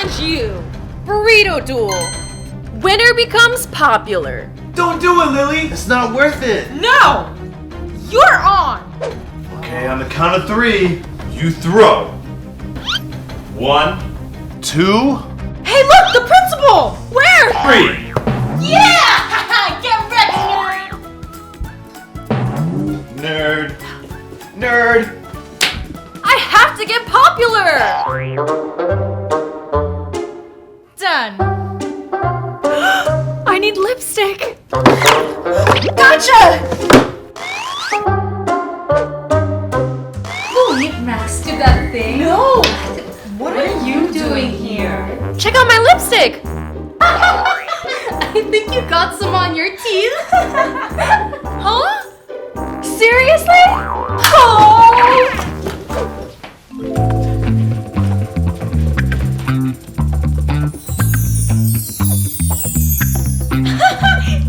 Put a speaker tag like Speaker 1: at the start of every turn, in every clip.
Speaker 1: challenge you! Burrito duel! Winner becomes popular.
Speaker 2: Don't do it, Lily! It's not worth it!
Speaker 1: No! You're on!
Speaker 2: Okay, on the count of 3, you throw. 1, 2,
Speaker 1: Hey, look! The principal! Where?
Speaker 2: 3.
Speaker 1: Yeah! Get ready, nerd!
Speaker 2: Nerd!
Speaker 1: I have to get popular! Done. I need lipstick. Gotcha!
Speaker 3: Lily, Max did that thing.
Speaker 1: No!
Speaker 3: What are you doing here?
Speaker 1: Check out my lipstick!
Speaker 3: I think you got some on your teeth.
Speaker 1: Huh? Seriously? Oh!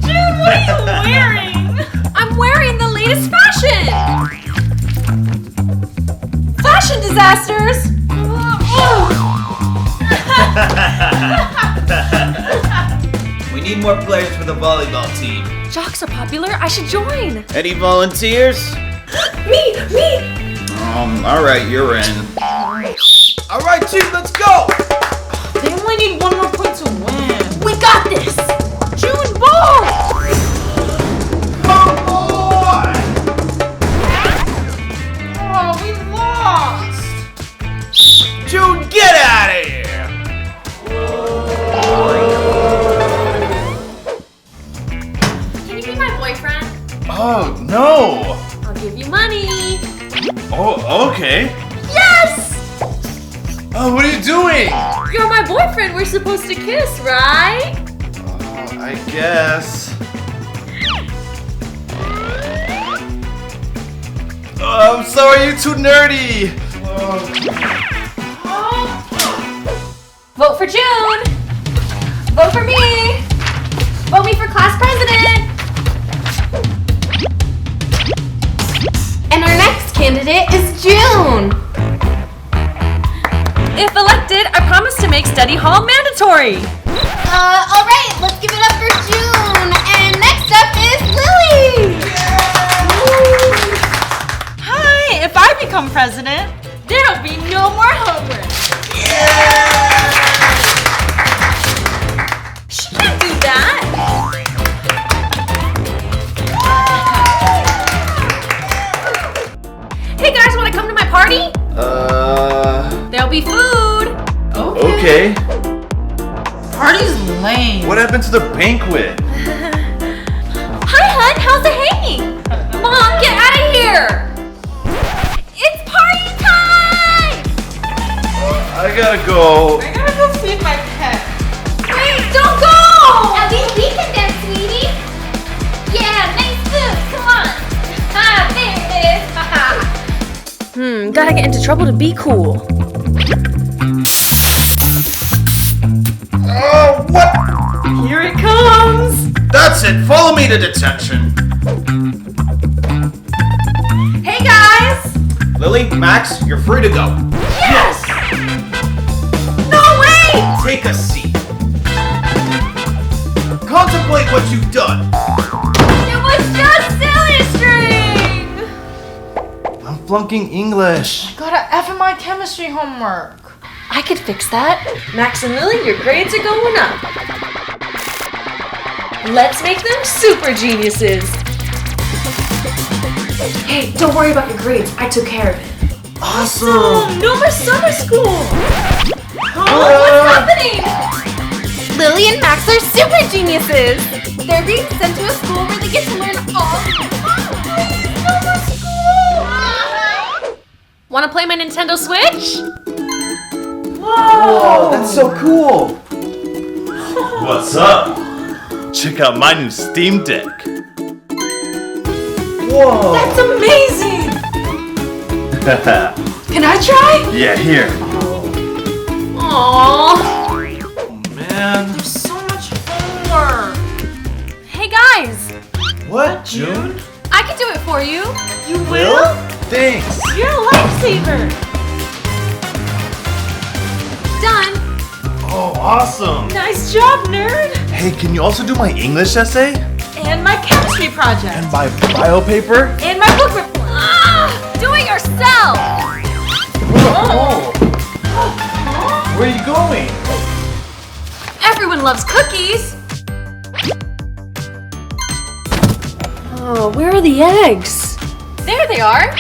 Speaker 1: Dude, what are you wearing? I'm wearing the latest fashion! Fashion disasters!
Speaker 4: We need more players for the volleyball team.
Speaker 1: Jocks are popular, I should join!
Speaker 4: Any volunteers?
Speaker 1: Me!
Speaker 4: Alright, you're in. Alright, team, let's go!
Speaker 1: They only need one more point to win. We got this! June ball!
Speaker 4: Come on!
Speaker 1: Oh, we lost!
Speaker 4: June, get out of here!
Speaker 1: Can you be my boyfriend?
Speaker 2: Oh, no!
Speaker 1: I'll give you money.
Speaker 2: Oh, okay.
Speaker 1: Yes!
Speaker 2: Oh, what are you doing?
Speaker 1: You're my boyfriend. We're supposed to kiss, right?
Speaker 2: I guess. Oh, I'm sorry, you're too nerdy.
Speaker 1: Vote for June. Vote for me. Vote me for class president. And our next candidate is June. If elected, I promise to make study hall mandatory.
Speaker 3: All right, let's give it up for June. And next up is Lily.
Speaker 1: Hi, if I become president, there'll be no more homework. She can't do that. Hey guys, want to come to my party? There'll be food.
Speaker 2: Okay.
Speaker 1: Party's lame.
Speaker 2: What happened to the banquet?
Speaker 1: Hi, hun. How's it hanging? Mom, get out of here. It's party time.
Speaker 2: I gotta go.
Speaker 1: I gotta go feed my pet. Wait, don't go.
Speaker 3: At least we can dance, sweetie.
Speaker 1: Yeah, nice food. Come on. Ah, there it is. Haha. Gotta get into trouble to be cool.
Speaker 2: Oh, what?
Speaker 1: Here it comes.
Speaker 4: That's it, follow me to detention.
Speaker 1: Hey guys.
Speaker 4: Lily, Max, you're free to go.
Speaker 1: Yes. No way.
Speaker 4: Take a seat. Contemplate what you've done.
Speaker 1: It was just silly string.
Speaker 2: I'm flunking English.
Speaker 5: Got an F in my chemistry homework.
Speaker 1: I could fix that. Max and Lily, your grades are going up. Let's make them super geniuses. Hey, don't worry about your grades. I took care of it.
Speaker 2: Awesome.
Speaker 1: No more summer school. What's happening?
Speaker 3: Lily and Max are super geniuses. They're being sent to a school where they get to learn all.
Speaker 1: Want to play my Nintendo Switch?
Speaker 2: Whoa, that's so cool. What's up? Check out my new Steam Deck. Whoa.
Speaker 1: That's amazing. Can I try?
Speaker 2: Yeah, here.
Speaker 1: Aww.
Speaker 2: Oh, man.
Speaker 5: There's so much homework.
Speaker 1: Hey guys,
Speaker 2: What, June?
Speaker 1: I can do it for you.
Speaker 5: You
Speaker 2: Will? Thanks.
Speaker 1: You're a lifesaver. Done.
Speaker 2: awesome!
Speaker 5: Nice job, nerd!
Speaker 2: Hey, can you also do my English essay?
Speaker 5: And my chemistry project.
Speaker 2: And my bio paper?
Speaker 5: And my book report.
Speaker 1: Do it yourself!
Speaker 2: Oh. Where are you going?
Speaker 1: Everyone loves cookies.
Speaker 5: Oh, where are the eggs?
Speaker 1: There they are.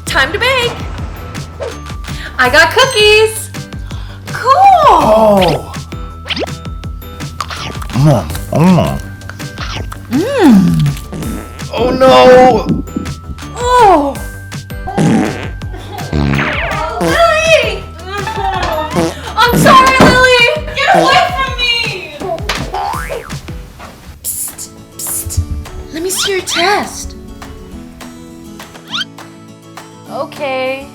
Speaker 1: Time to bake. I got cookies.
Speaker 5: Cool!
Speaker 2: Oh! Oh no!
Speaker 5: Oh!
Speaker 1: Lily! I'm sorry, Lily!
Speaker 5: Get away from me! Let me see your test. Okay.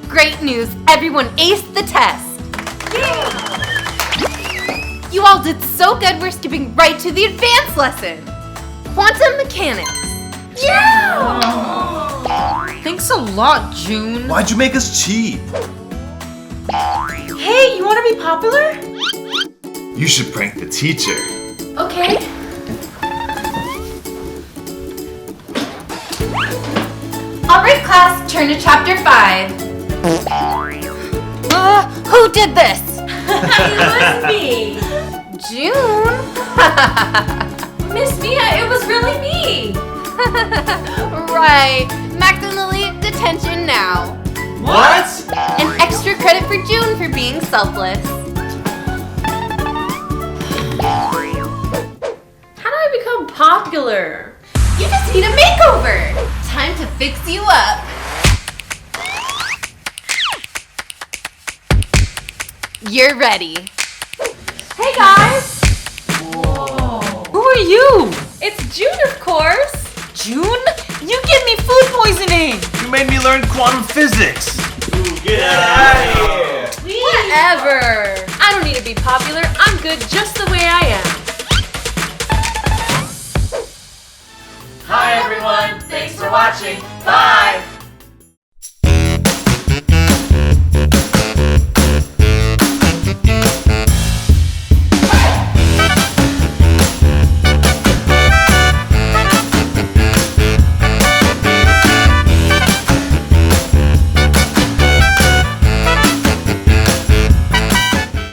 Speaker 3: Great news! Everyone aced the test! You all did so good, we're skipping right to the advanced lesson! Quantum mechanics!
Speaker 5: Thanks a lot, June.
Speaker 2: Why'd you make us cheat?
Speaker 5: Hey, you want to be popular?
Speaker 2: You should prank the teacher.
Speaker 3: Okay. Alright class, turn to chapter 5. Who did this?
Speaker 1: It was me.
Speaker 3: June?
Speaker 1: Miss Mia, it was really me.
Speaker 3: Right. Max and Lily, detention now.
Speaker 4: What?
Speaker 3: An extra credit for June for being selfless.
Speaker 1: How do I become popular?
Speaker 3: You just need a makeover. Time to fix you up. You're ready.
Speaker 1: Hey guys!
Speaker 5: Who are you?
Speaker 1: It's June, of course.
Speaker 5: June? You give me food poisoning.
Speaker 2: You made me learn quantum physics.
Speaker 4: Get out of here!
Speaker 1: Whatever. I don't need to be popular. I'm good just the way I am.
Speaker 4: Hi everyone, thanks for watching. Bye!